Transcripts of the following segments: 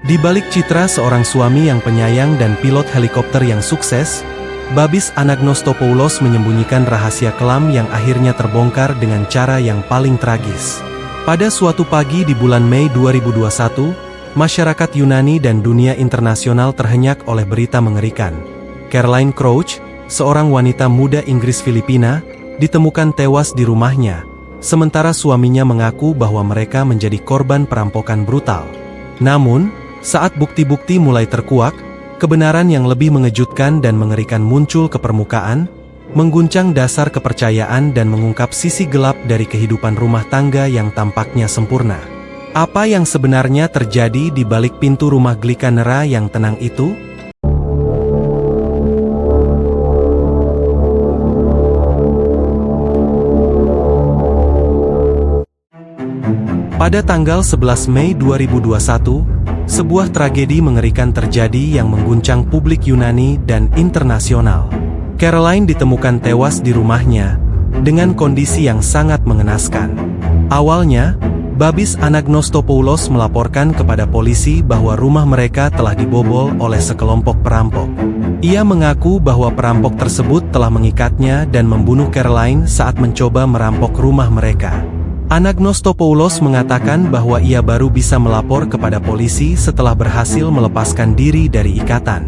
Di balik citra seorang suami yang penyayang dan pilot helikopter yang sukses, Babis Anagnostopoulos menyembunyikan rahasia kelam yang akhirnya terbongkar dengan cara yang paling tragis. Pada suatu pagi di bulan Mei 2021, masyarakat Yunani dan dunia internasional terhenyak oleh berita mengerikan. Caroline Crouch, seorang wanita muda Inggris Filipina, ditemukan tewas di rumahnya, sementara suaminya mengaku bahwa mereka menjadi korban perampokan brutal. Namun, saat bukti-bukti mulai terkuak, kebenaran yang lebih mengejutkan dan mengerikan muncul ke permukaan, mengguncang dasar kepercayaan dan mengungkap sisi gelap dari kehidupan rumah tangga yang tampaknya sempurna. Apa yang sebenarnya terjadi di balik pintu rumah Glikanera yang tenang itu? Pada tanggal 11 Mei 2021, sebuah tragedi mengerikan terjadi yang mengguncang publik Yunani dan internasional. Caroline ditemukan tewas di rumahnya, dengan kondisi yang sangat mengenaskan. Awalnya, Babis Anagnostopoulos melaporkan kepada polisi bahwa rumah mereka telah dibobol oleh sekelompok perampok. Ia mengaku bahwa perampok tersebut telah mengikatnya dan membunuh Caroline saat mencoba merampok rumah mereka. Anagnostopoulos mengatakan bahwa ia baru bisa melapor kepada polisi setelah berhasil melepaskan diri dari ikatan.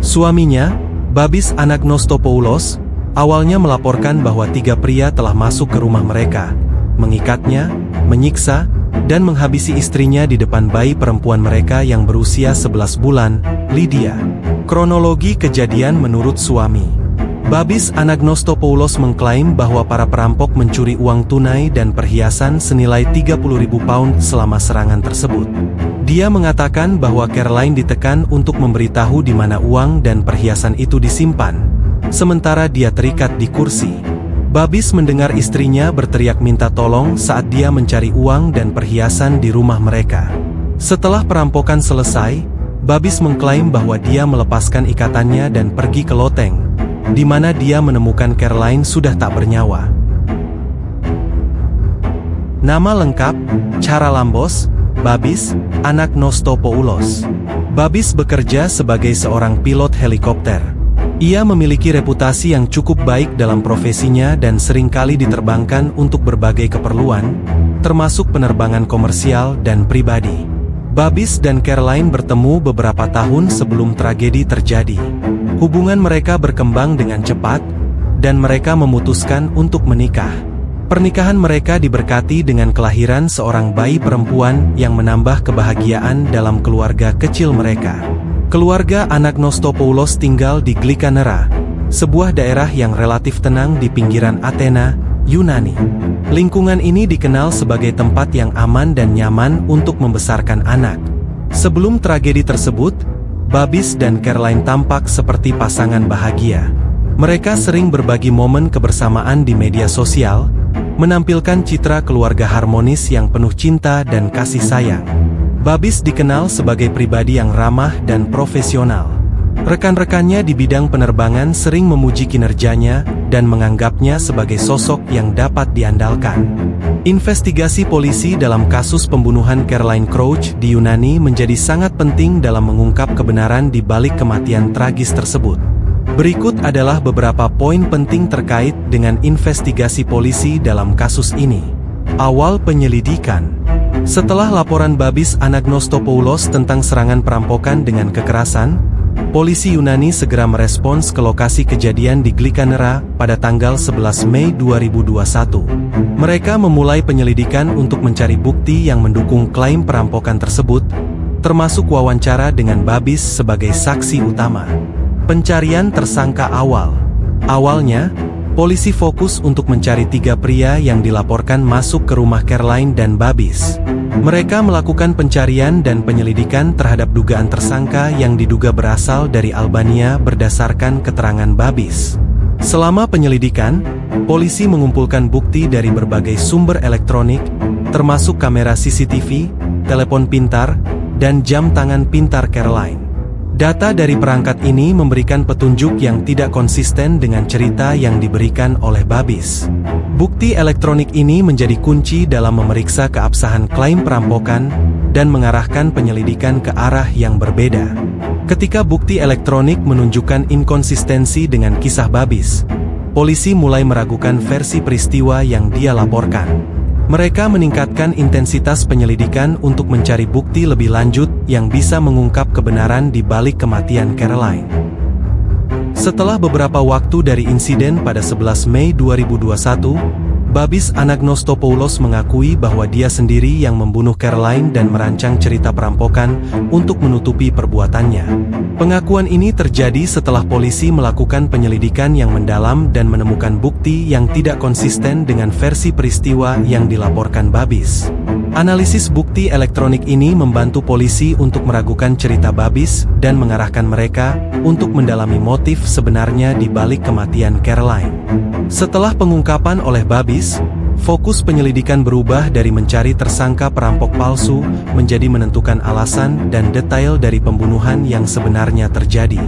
Suaminya, Babis Anagnostopoulos, awalnya melaporkan bahwa 3 pria telah masuk ke rumah mereka, mengikatnya, menyiksa, dan menghabisi istrinya di depan bayi perempuan mereka yang berusia 11 bulan, Lydia. Kronologi kejadian menurut suami. Babis Anagnostopoulos mengklaim bahwa para perampok mencuri uang tunai dan perhiasan senilai 30.000 pound selama serangan tersebut. Dia mengatakan bahwa Caroline ditekan untuk memberitahu di mana uang dan perhiasan itu disimpan, sementara dia terikat di kursi. Babis mendengar istrinya berteriak minta tolong saat dia mencari uang dan perhiasan di rumah mereka. Setelah perampokan selesai, Babis mengklaim bahwa dia melepaskan ikatannya dan pergi ke loteng, di mana dia menemukan Caroline sudah tak bernyawa. Nama lengkap, Charalambos Babis Anagnostopoulos. Babis bekerja sebagai seorang pilot helikopter. Ia memiliki reputasi yang cukup baik dalam profesinya dan seringkali diterbangkan untuk berbagai keperluan, termasuk penerbangan komersial dan pribadi. Babis dan Caroline bertemu beberapa tahun sebelum tragedi terjadi. Hubungan mereka berkembang dengan cepat, dan mereka memutuskan untuk menikah. Pernikahan mereka diberkati dengan kelahiran seorang bayi perempuan yang menambah kebahagiaan dalam keluarga kecil mereka. Keluarga Anagnostopoulos tinggal di Glikanera, sebuah daerah yang relatif tenang di pinggiran Athena, Yunani. Lingkungan ini dikenal sebagai tempat yang aman dan nyaman untuk membesarkan anak. Sebelum tragedi tersebut, Babis dan Caroline tampak seperti pasangan bahagia. Mereka sering berbagi momen kebersamaan di media sosial, menampilkan citra keluarga harmonis yang penuh cinta dan kasih sayang. Babis dikenal sebagai pribadi yang ramah dan profesional. Rekan-rekannya di bidang penerbangan sering memuji kinerjanya dan menganggapnya sebagai sosok yang dapat diandalkan. Investigasi polisi dalam kasus pembunuhan Caroline Crouch di Yunani menjadi sangat penting dalam mengungkap kebenaran di balik kematian tragis tersebut. Berikut adalah beberapa poin penting terkait dengan investigasi polisi dalam kasus ini. Awal penyelidikan. Setelah laporan Babis Anagnostopoulos tentang serangan perampokan dengan kekerasan, polisi Yunani segera merespons ke lokasi kejadian di Glikanera pada tanggal 11 Mei 2021. Mereka memulai penyelidikan untuk mencari bukti yang mendukung klaim perampokan tersebut, termasuk wawancara dengan Babis sebagai saksi utama. Pencarian tersangka awal. Awalnya, polisi fokus untuk mencari 3 pria yang dilaporkan masuk ke rumah Caroline dan Babis. Mereka melakukan pencarian dan penyelidikan terhadap dugaan tersangka yang diduga berasal dari Albania berdasarkan keterangan Babis. Selama penyelidikan, polisi mengumpulkan bukti dari berbagai sumber elektronik, termasuk kamera CCTV, telepon pintar, dan jam tangan pintar Caroline. Data dari perangkat ini memberikan petunjuk yang tidak konsisten dengan cerita yang diberikan oleh Babis. Bukti elektronik ini menjadi kunci dalam memeriksa keabsahan klaim perampokan dan mengarahkan penyelidikan ke arah yang berbeda. Ketika bukti elektronik menunjukkan inkonsistensi dengan kisah Babis, polisi mulai meragukan versi peristiwa yang dia laporkan. Mereka meningkatkan intensitas penyelidikan untuk mencari bukti lebih lanjut yang bisa mengungkap kebenaran di balik kematian Caroline. Setelah beberapa waktu dari insiden pada 11 Mei 2021, Babis Anagnostopoulos mengakui bahwa dia sendiri yang membunuh Caroline dan merancang cerita perampokan untuk menutupi perbuatannya. Pengakuan ini terjadi setelah polisi melakukan penyelidikan yang mendalam dan menemukan bukti yang tidak konsisten dengan versi peristiwa yang dilaporkan Babis. Analisis bukti elektronik ini membantu polisi untuk meragukan cerita Babis dan mengarahkan mereka untuk mendalami motif sebenarnya di balik kematian Caroline. Setelah pengungkapan oleh Babis, fokus penyelidikan berubah dari mencari tersangka perampok palsu menjadi menentukan alasan dan detail dari pembunuhan yang sebenarnya terjadi.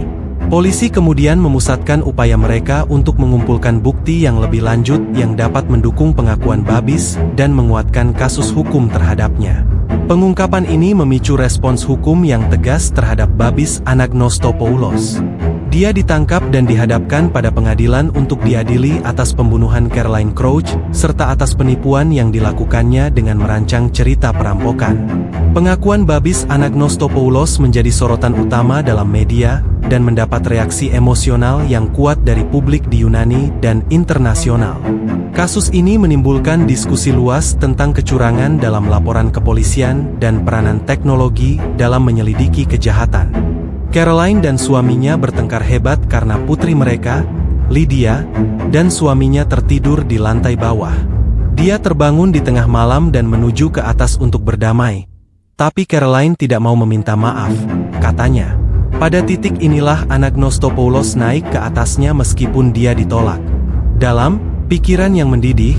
Polisi kemudian memusatkan upaya mereka untuk mengumpulkan bukti yang lebih lanjut yang dapat mendukung pengakuan Babis dan menguatkan kasus hukum terhadapnya. Pengungkapan ini memicu respons hukum yang tegas terhadap Babis Anagnostopoulos. Dia ditangkap dan dihadapkan pada pengadilan untuk diadili atas pembunuhan Caroline Crouch, serta atas penipuan yang dilakukannya dengan merancang cerita perampokan. Pengakuan Babis Anagnostopoulos menjadi sorotan utama dalam media, dan mendapat reaksi emosional yang kuat dari publik di Yunani dan internasional. Kasus ini menimbulkan diskusi luas tentang kecurangan dalam laporan kepolisian dan peranan teknologi dalam menyelidiki kejahatan. Caroline dan suaminya bertengkar hebat karena putri mereka, Lydia, dan suaminya tertidur di lantai bawah. Dia terbangun di tengah malam dan menuju ke atas untuk berdamai. Tapi Caroline tidak mau meminta maaf, katanya. Pada titik inilah Anagnostopoulos naik ke atasnya meskipun dia ditolak. Dalam pikiran yang mendidih,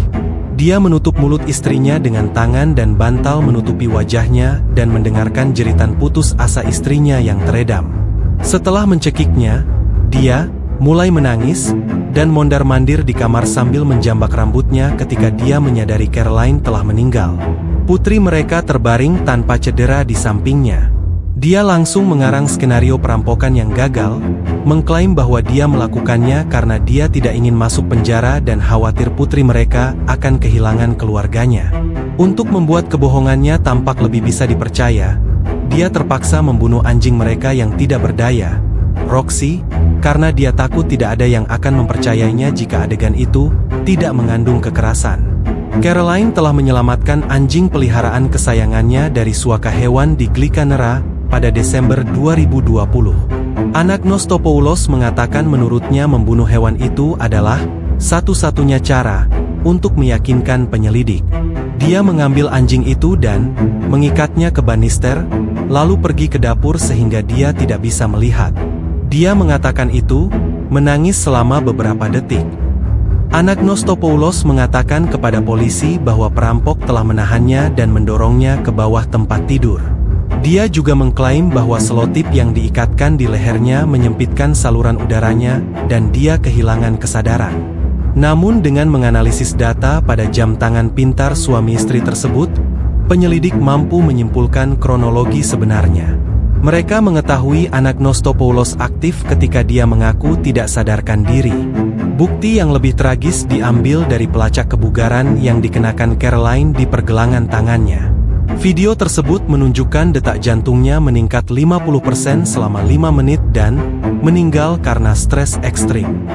dia menutup mulut istrinya dengan tangan dan bantal menutupi wajahnya dan mendengarkan jeritan putus asa istrinya yang teredam. Setelah mencekiknya, dia mulai menangis dan mondar-mandir di kamar sambil menjambak rambutnya ketika dia menyadari Caroline telah meninggal. Putri mereka terbaring tanpa cedera di sampingnya. Dia langsung mengarang skenario perampokan yang gagal, mengklaim bahwa dia melakukannya karena dia tidak ingin masuk penjara dan khawatir putri mereka akan kehilangan keluarganya. Untuk membuat kebohongannya tampak lebih bisa dipercaya, dia terpaksa membunuh anjing mereka yang tidak berdaya, Roxy, karena dia takut tidak ada yang akan mempercayainya jika adegan itu tidak mengandung kekerasan. Caroline telah menyelamatkan anjing peliharaan kesayangannya dari suaka hewan di Glikanera pada Desember 2020. Anagnostopoulos mengatakan menurutnya membunuh hewan itu adalah satu-satunya cara untuk meyakinkan penyelidik. Dia mengambil anjing itu dan mengikatnya ke banister, lalu pergi ke dapur sehingga dia tidak bisa melihat. Dia mengatakan itu, menangis selama beberapa detik. Anagnostopoulos mengatakan kepada polisi bahwa perampok telah menahannya dan mendorongnya ke bawah tempat tidur. Dia juga mengklaim bahwa selotip yang diikatkan di lehernya menyempitkan saluran udaranya dan dia kehilangan kesadaran. Namun dengan menganalisis data pada jam tangan pintar suami istri tersebut, penyelidik mampu menyimpulkan kronologi sebenarnya. Mereka mengetahui Anagnostopoulos aktif ketika dia mengaku tidak sadarkan diri. Bukti yang lebih tragis diambil dari pelacak kebugaran yang dikenakan Caroline di pergelangan tangannya. Video tersebut menunjukkan detak jantungnya meningkat 50% selama 5 menit dan meninggal karena stres ekstrim.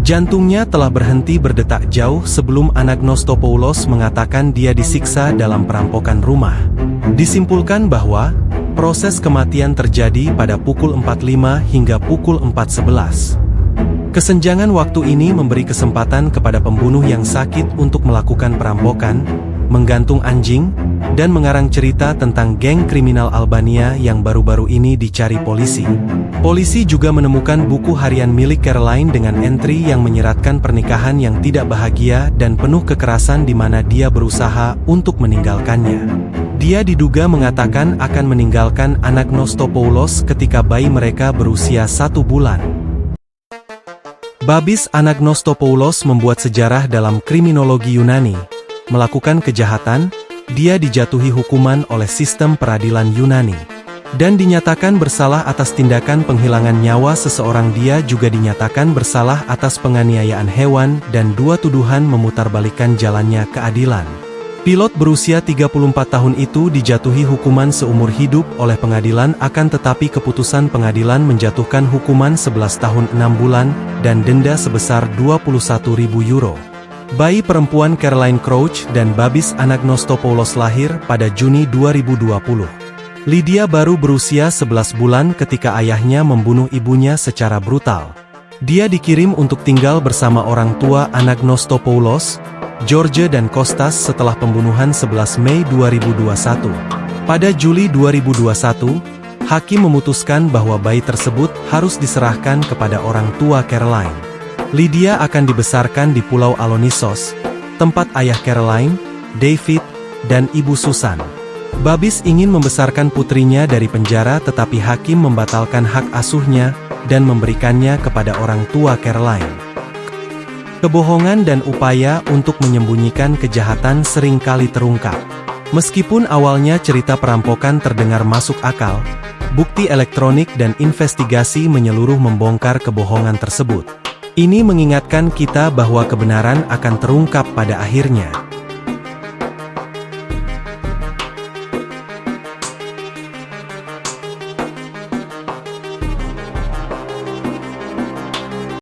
Jantungnya telah berhenti berdetak jauh sebelum Anagnostopoulos mengatakan dia disiksa dalam perampokan rumah. Disimpulkan bahwa proses kematian terjadi pada pukul 4.05 hingga pukul 4.11. Kesenjangan waktu ini memberi kesempatan kepada pembunuh yang sakit untuk melakukan perampokan, menggantung anjing, dan mengarang cerita tentang geng kriminal Albania yang baru-baru ini dicari polisi. Polisi juga menemukan buku harian milik Caroline dengan entry yang menyiratkan pernikahan yang tidak bahagia dan penuh kekerasan di mana dia berusaha untuk meninggalkannya. Dia diduga mengatakan akan meninggalkan anak Nostopoulos ketika bayi mereka berusia 1 bulan. Babis Anagnostopoulos membuat sejarah dalam kriminologi Yunani. Melakukan kejahatan, dia dijatuhi hukuman oleh sistem peradilan Yunani. Dan dinyatakan bersalah atas tindakan penghilangan nyawa seseorang. Dia juga dinyatakan bersalah atas penganiayaan hewan dan 2 tuduhan memutarbalikkan jalannya keadilan. Pilot berusia 34 tahun itu dijatuhi hukuman seumur hidup oleh pengadilan, akan tetapi keputusan pengadilan menjatuhkan hukuman 11 tahun 6 bulan dan denda sebesar 21.000 euro. Bayi perempuan Caroline Crouch dan Babis Anagnostopoulos lahir pada Juni 2020. Lydia baru berusia 11 bulan ketika ayahnya membunuh ibunya secara brutal. Dia dikirim untuk tinggal bersama orang tua Anagnostopoulos, George dan Kostas setelah pembunuhan 11 Mei 2021. Pada Juli 2021, hakim memutuskan bahwa bayi tersebut harus diserahkan kepada orang tua Caroline. Lydia akan dibesarkan di Pulau Alonissos, tempat ayah Caroline, David, dan ibu Susan. Babis ingin membesarkan putrinya dari penjara, tetapi hakim membatalkan hak asuhnya dan memberikannya kepada orang tua Caroline. Kebohongan dan upaya untuk menyembunyikan kejahatan sering kali terungkap. Meskipun awalnya cerita perampokan terdengar masuk akal, bukti elektronik dan investigasi menyeluruh membongkar kebohongan tersebut. Ini mengingatkan kita bahwa kebenaran akan terungkap pada akhirnya.